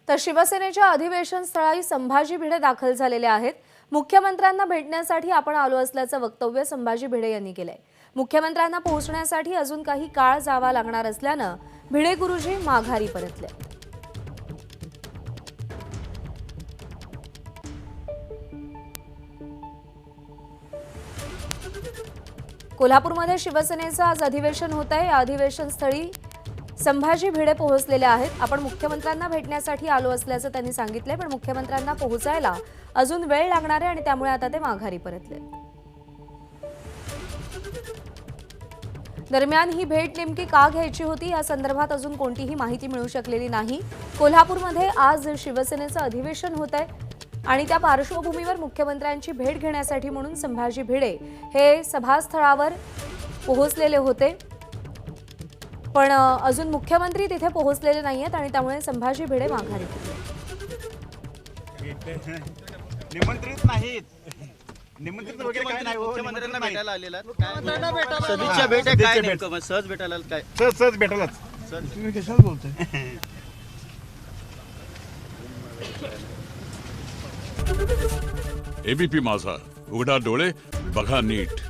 तर शिवसेनेच्या अधिवेशन स्थळी संभाजी भिडे दाखल झालेले आहेत। मुख्यमंत्र्यांना भेटण्यासाठी आपण आलो असल्याचं वक्तव्य संभाजी भिडे यांनी केलंय। मुख्यमंत्र्यांना पोहोचण्यासाठी अजून काही काळ जावा लागणार असल्यानं भिडे गुरुजी माघारी परतले। कोल्हापूरमध्ये शिवसेनेचं आज अधिवेशन होत आहे। या अधिवेशन स्थळी संभाजी भिडे पोहोचलेले आहेत। आपण मुख्यमंत्र्यांना भेटण्यासाठी आलो असल्याचं त्यांनी सांगितलंय, पण मुख्यमंत्र्यांना पोहोचायला अजून वेळ लागणार आहे आणि त्यामुळे आता ते माघारी परतले। दरम्यान ही भेट नेमकी का घ्यायची होती या संदर्भात अजून कोणतीही माहिती मिळू शकलेली नाही। कोल्हापूरमध्ये आज शिवसेनेचं अधिवेशन होत आहे आणि त्या पार्श्वभूमीवर मुख्यमंत्र्यांची भेट घेण्यासाठी म्हणून संभाजी भिडे हे सभास्थळावर पोहोचलेले होते, पण अजून मुख्यमंत्री तिथे पोहोचलेले नाहीयेत आणि त्यामुळे संभाजी भिडे माघारी निमंत्रित नाहीत। निमंत्रित वगैरे काय नाही, मुख्यमंत्र्यांना भेटायला आलेला काय सदिच्छा भेट आहे काय नेमकं मग सहज भेटायला काय सहज भेटायलाच तुम्ही कशाला बोलताय? एबीपी माझा, उघडा डोळे बघा नीट।